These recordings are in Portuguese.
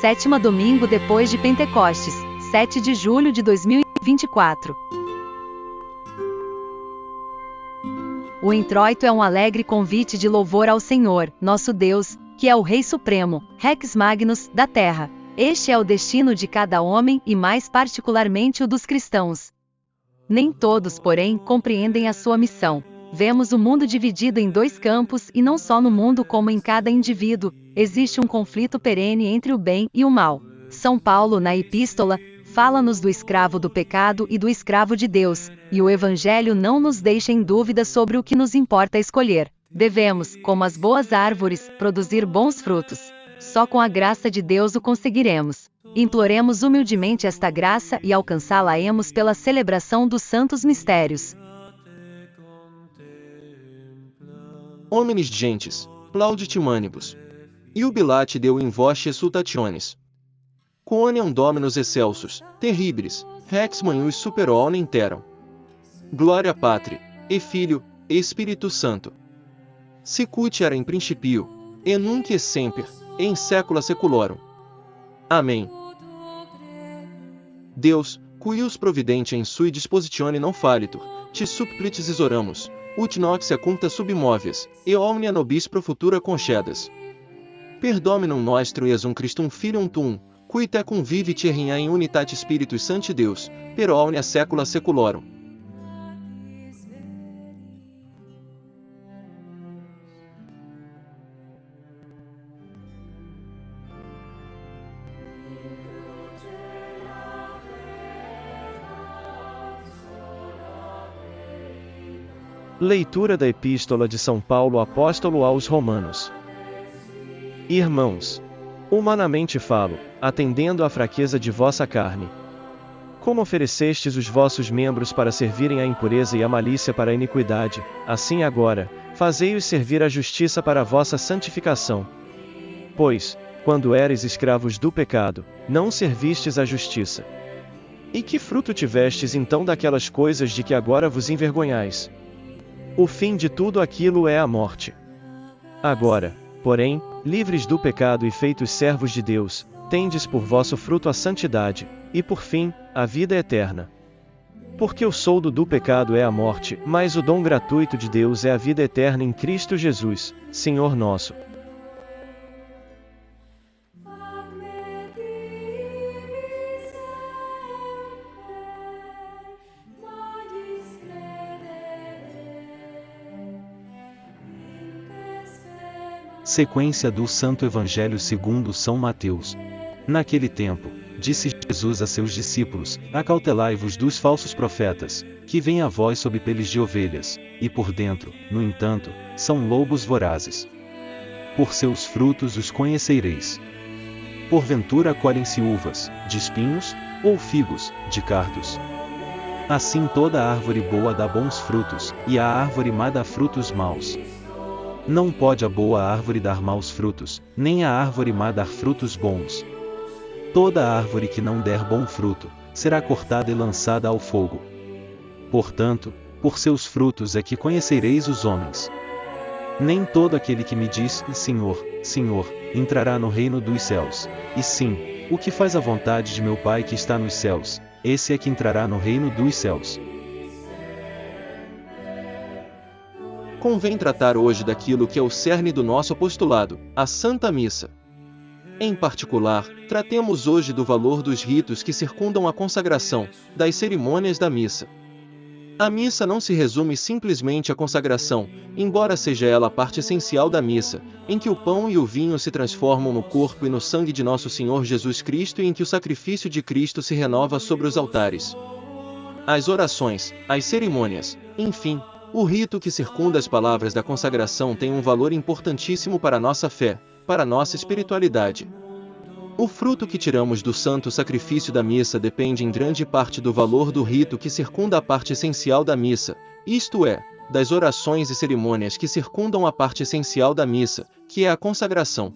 Sétima domingo depois de Pentecostes, 7 de julho de 2024. O introito é um alegre convite de louvor ao Senhor, nosso Deus, que é o Rei Supremo, Rex Magnus, da Terra. Este é o destino de cada homem e mais particularmente o dos cristãos. Nem todos, porém, compreendem a sua missão. Vemos o mundo dividido em dois campos e não só no mundo como em cada indivíduo, existe um conflito perene entre o bem e o mal. São Paulo, na Epístola, fala-nos do escravo do pecado e do escravo de Deus, e o Evangelho não nos deixa em dúvida sobre o que nos importa escolher. Devemos, como as boas árvores, produzir bons frutos. Só com a graça de Deus o conseguiremos. Imploremos humildemente esta graça e alcançá-la-emos pela celebração dos santos mistérios. Hominis gentes, plaudit humanibus. Iubilate Deo in voce exultationis. Quoniam Dominus excelsus, terribilis, rex manius super omnem terram. Glória Patri, e Filho, e Espírito Santo. Sicut era in principio, e nunc et semper, e in saecula saeculorum. Amém. Deus, cuius providente em sui dispositione non falitur, te supplicis exoramus, ut nox secunta submovias, e omnia nobis pro futura concedas. Per Dominum nostro Iesum Christum Filium tuum, qui te convivit e regna in unitate Spiritus Sancti Deus, per omnia saecula saeculorum. Leitura da Epístola de São Paulo Apóstolo aos Romanos. Irmãos, humanamente falo, atendendo à fraqueza de vossa carne. Como oferecestes os vossos membros para servirem à impureza e à malícia para a iniquidade, assim agora, fazei-os servir à justiça para a vossa santificação. Pois, quando eres escravos do pecado, não servistes à justiça. E que fruto tivestes então daquelas coisas de que agora vos envergonhais? O fim de tudo aquilo é a morte. Agora, porém, livres do pecado e feitos servos de Deus, tendes por vosso fruto a santidade, e por fim, a vida eterna. Porque o soldo do pecado é a morte, mas o dom gratuito de Deus é a vida eterna em Cristo Jesus, Senhor nosso. Sequência do Santo Evangelho segundo São Mateus. Naquele tempo, disse Jesus a seus discípulos: acautelai-vos dos falsos profetas, que vêm a vós sob peles de ovelhas, e por dentro, no entanto, são lobos vorazes. Por seus frutos os conhecereis. Porventura colhem-se uvas, de espinhos, ou figos, de cardos? Assim toda árvore boa dá bons frutos, e a árvore má dá frutos maus. Não pode a boa árvore dar maus frutos, nem a árvore má dar frutos bons. Toda árvore que não der bom fruto, será cortada e lançada ao fogo. Portanto, por seus frutos é que conhecereis os homens. Nem todo aquele que me diz, Senhor, Senhor, entrará no reino dos céus, e sim, o que faz a vontade de meu Pai que está nos céus, esse é que entrará no reino dos céus. Convém tratar hoje daquilo que é o cerne do nosso apostolado, a Santa Missa. Em particular, tratemos hoje do valor dos ritos que circundam a consagração, das cerimônias da missa. A missa não se resume simplesmente à consagração, embora seja ela a parte essencial da missa, em que o pão e o vinho se transformam no corpo e no sangue de nosso Senhor Jesus Cristo e em que o sacrifício de Cristo se renova sobre os altares. As orações, as cerimônias, enfim, o rito que circunda as palavras da consagração tem um valor importantíssimo para a nossa fé, para a nossa espiritualidade. O fruto que tiramos do santo sacrifício da missa depende em grande parte do valor do rito que circunda a parte essencial da missa, isto é, das orações e cerimônias que circundam a parte essencial da missa, que é a consagração.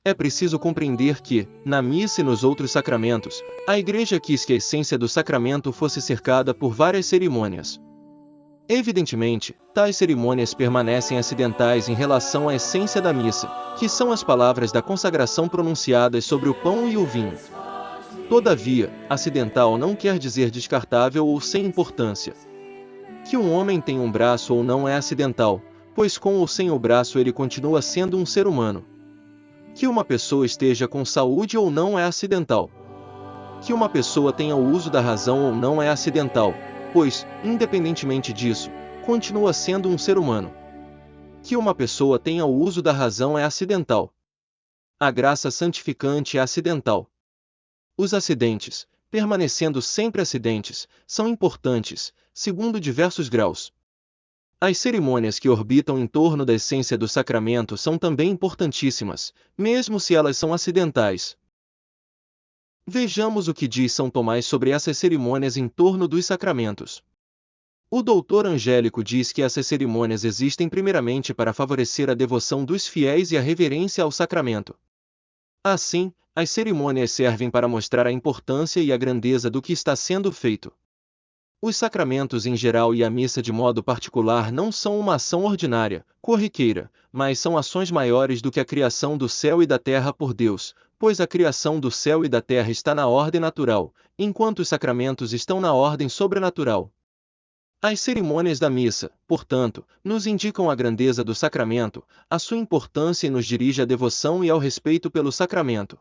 É preciso compreender que, na missa e nos outros sacramentos, a Igreja quis que a essência do sacramento fosse cercada por várias cerimônias. Evidentemente, tais cerimônias permanecem acidentais em relação à essência da missa, que são as palavras da consagração pronunciadas sobre o pão e o vinho. Todavia, acidental não quer dizer descartável ou sem importância. Que um homem tenha um braço ou não é acidental, pois com ou sem o braço ele continua sendo um ser humano. Que uma pessoa esteja com saúde ou não é acidental. Que uma pessoa tenha o uso da razão ou não é acidental, pois, independentemente disso, continua sendo um ser humano. Que uma pessoa tenha o uso da razão é acidental. A graça santificante é acidental. Os acidentes, permanecendo sempre acidentes, são importantes, segundo diversos graus. As cerimônias que orbitam em torno da essência do sacramento são também importantíssimas, mesmo se elas são acidentais. Vejamos o que diz São Tomás sobre essas cerimônias em torno dos sacramentos. O doutor Angélico diz que essas cerimônias existem primeiramente para favorecer a devoção dos fiéis e a reverência ao sacramento. Assim, as cerimônias servem para mostrar a importância e a grandeza do que está sendo feito. Os sacramentos em geral e a missa de modo particular não são uma ação ordinária, corriqueira, mas são ações maiores do que a criação do céu e da terra por Deus, pois a criação do céu e da terra está na ordem natural, enquanto os sacramentos estão na ordem sobrenatural. As cerimônias da missa, portanto, nos indicam a grandeza do sacramento, a sua importância e nos dirige à devoção e ao respeito pelo sacramento.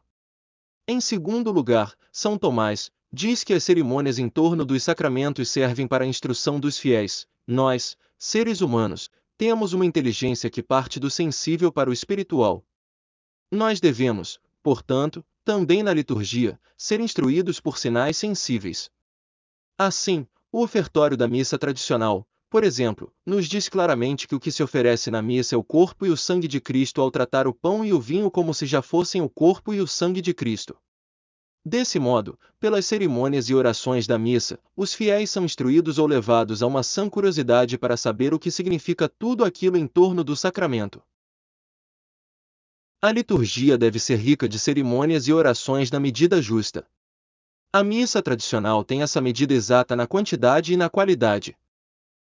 Em segundo lugar, São Tomás diz que as cerimônias em torno dos sacramentos servem para a instrução dos fiéis. Nós, seres humanos, temos uma inteligência que parte do sensível para o espiritual. Nós devemos, portanto, também na liturgia, ser instruídos por sinais sensíveis. Assim, o ofertório da missa tradicional, por exemplo, nos diz claramente que o que se oferece na missa é o corpo e o sangue de Cristo ao tratar o pão e o vinho como se já fossem o corpo e o sangue de Cristo. Desse modo, pelas cerimônias e orações da missa, os fiéis são instruídos ou levados a uma sã curiosidade para saber o que significa tudo aquilo em torno do sacramento. A liturgia deve ser rica de cerimônias e orações na medida justa. A missa tradicional tem essa medida exata na quantidade e na qualidade.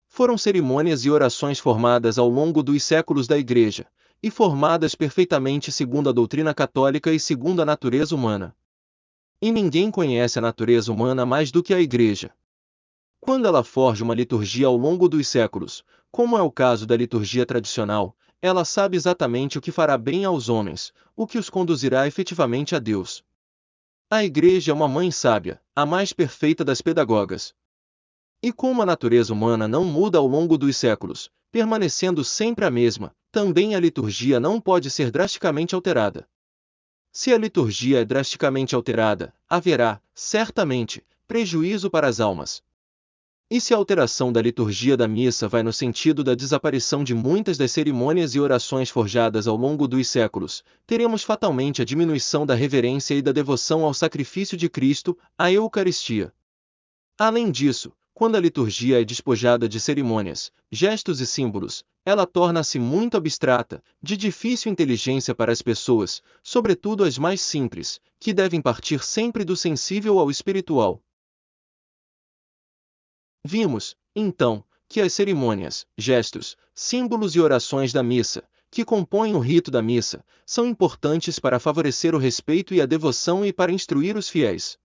Foram cerimônias e orações formadas ao longo dos séculos da Igreja, e formadas perfeitamente segundo a doutrina católica e segundo a natureza humana. E ninguém conhece a natureza humana mais do que a Igreja. Quando ela forja uma liturgia ao longo dos séculos, como é o caso da liturgia tradicional, ela sabe exatamente o que fará bem aos homens, o que os conduzirá efetivamente a Deus. A Igreja é uma mãe sábia, a mais perfeita das pedagogas. E como a natureza humana não muda ao longo dos séculos, permanecendo sempre a mesma, também a liturgia não pode ser drasticamente alterada. Se a liturgia é drasticamente alterada, haverá, certamente, prejuízo para as almas. E se a alteração da liturgia da missa vai no sentido da desaparição de muitas das cerimônias e orações forjadas ao longo dos séculos, teremos fatalmente a diminuição da reverência e da devoção ao sacrifício de Cristo, a Eucaristia. Além disso, quando a liturgia é despojada de cerimônias, gestos e símbolos, ela torna-se muito abstrata, de difícil inteligência para as pessoas, sobretudo as mais simples, que devem partir sempre do sensível ao espiritual. Vimos, então, que as cerimônias, gestos, símbolos e orações da missa, que compõem o rito da missa, são importantes para favorecer o respeito e a devoção e para instruir os fiéis.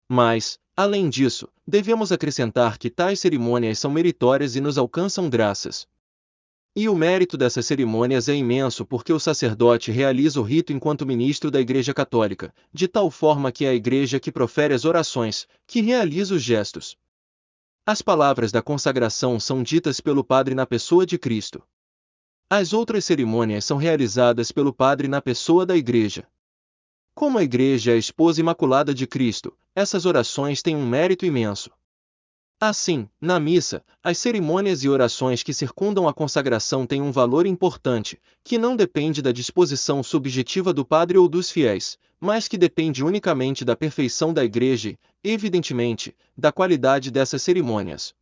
Mas, além disso, devemos acrescentar que tais cerimônias são meritórias e nos alcançam graças. E o mérito dessas cerimônias é imenso porque o sacerdote realiza o rito enquanto ministro da Igreja Católica, de tal forma que é a Igreja que profere as orações, que realiza os gestos. As palavras da consagração são ditas pelo Padre na pessoa de Cristo. As outras cerimônias são realizadas pelo Padre na pessoa da Igreja. Como a Igreja é a esposa imaculada de Cristo, essas orações têm um mérito imenso. Assim, na missa, as cerimônias e orações que circundam a consagração têm um valor importante, que não depende da disposição subjetiva do padre ou dos fiéis, mas que depende unicamente da perfeição da Igreja e, evidentemente, da qualidade dessas cerimônias.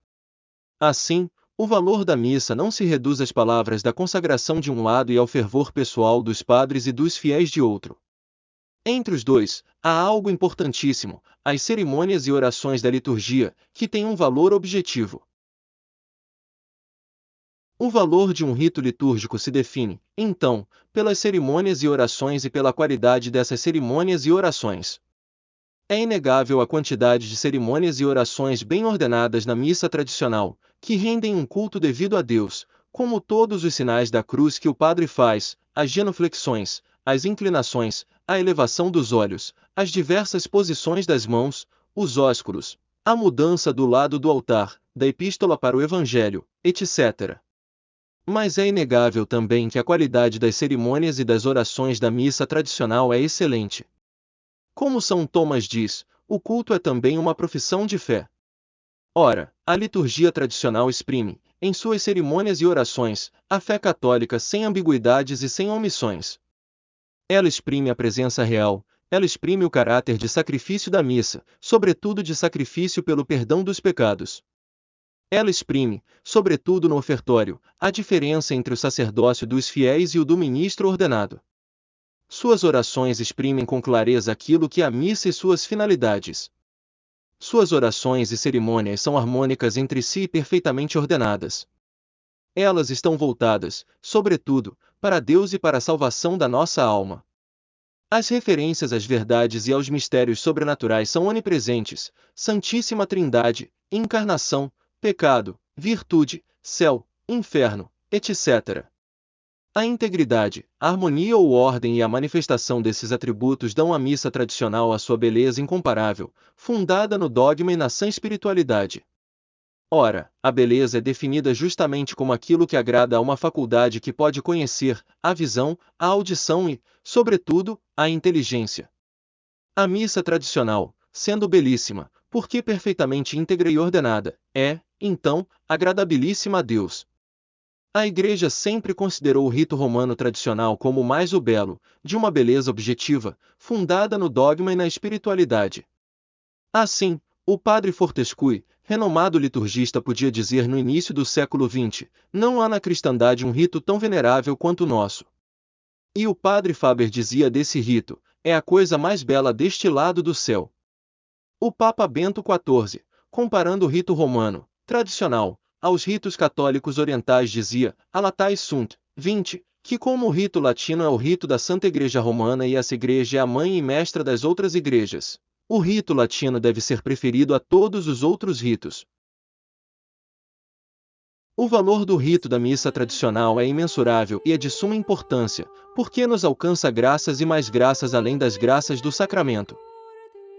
Assim, o valor da missa não se reduz às palavras da consagração de um lado e ao fervor pessoal dos padres e dos fiéis de outro. Entre os dois, há algo importantíssimo, as cerimônias e orações da liturgia, que têm um valor objetivo. O valor de um rito litúrgico se define, então, pelas cerimônias e orações e pela qualidade dessas cerimônias e orações. É inegável a quantidade de cerimônias e orações bem ordenadas na missa tradicional, que rendem um culto devido a Deus, como todos os sinais da cruz que o padre faz, as genuflexões, as inclinações, a elevação dos olhos, as diversas posições das mãos, os ósculos, a mudança do lado do altar, da epístola para o evangelho, etc. Mas é inegável também que a qualidade das cerimônias e das orações da missa tradicional é excelente. Como São Tomás diz, o culto é também uma profissão de fé. Ora, a liturgia tradicional exprime, em suas cerimônias e orações, a fé católica sem ambiguidades e sem omissões. Ela exprime a presença real, ela exprime o caráter de sacrifício da missa, sobretudo de sacrifício pelo perdão dos pecados. Ela exprime, sobretudo no ofertório, a diferença entre o sacerdócio dos fiéis e o do ministro ordenado. Suas orações exprimem com clareza aquilo que é a missa e suas finalidades. Suas orações e cerimônias são harmônicas entre si e perfeitamente ordenadas. Elas estão voltadas, sobretudo, para Deus e para a salvação da nossa alma. As referências às verdades e aos mistérios sobrenaturais são onipresentes: Santíssima Trindade, encarnação, pecado, virtude, céu, inferno, etc. A integridade, a harmonia ou ordem e a manifestação desses atributos dão à missa tradicional a sua beleza incomparável, fundada no dogma e na sã espiritualidade. Ora, a beleza é definida justamente como aquilo que agrada a uma faculdade que pode conhecer, a visão, a audição e, sobretudo, a inteligência. A missa tradicional, sendo belíssima, porque perfeitamente íntegra e ordenada, é, então, agradabilíssima a Deus. A Igreja sempre considerou o rito romano tradicional como o mais belo, de uma beleza objetiva, fundada no dogma e na espiritualidade. Assim, o padre Fortescue, renomado liturgista, podia dizer no início do século XX: não há na cristandade um rito tão venerável quanto o nosso. E o padre Faber dizia desse rito: é a coisa mais bela deste lado do céu. O Papa Bento XIV, comparando o rito romano, tradicional, aos ritos católicos orientais, dizia, a Latae Sunt, 20, que como o rito latino é o rito da Santa Igreja Romana e essa igreja é a mãe e mestra das outras igrejas, o rito latino deve ser preferido a todos os outros ritos. O valor do rito da missa tradicional é imensurável e é de suma importância, porque nos alcança graças e mais graças além das graças do sacramento.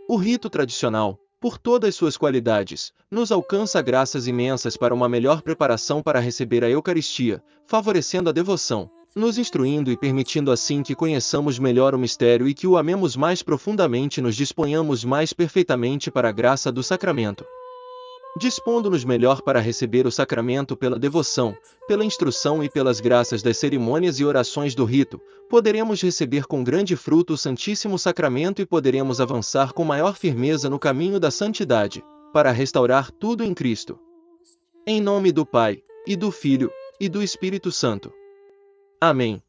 O rito tradicional, por todas suas qualidades, nos alcança graças imensas para uma melhor preparação para receber a Eucaristia, favorecendo a devoção, nos instruindo e permitindo assim que conheçamos melhor o mistério e que o amemos mais profundamente e nos disponhamos mais perfeitamente para a graça do sacramento. Dispondo-nos melhor para receber o sacramento pela devoção, pela instrução e pelas graças das cerimônias e orações do rito, poderemos receber com grande fruto o Santíssimo Sacramento e poderemos avançar com maior firmeza no caminho da santidade, para restaurar tudo em Cristo. Em nome do Pai, e do Filho, e do Espírito Santo. Amém.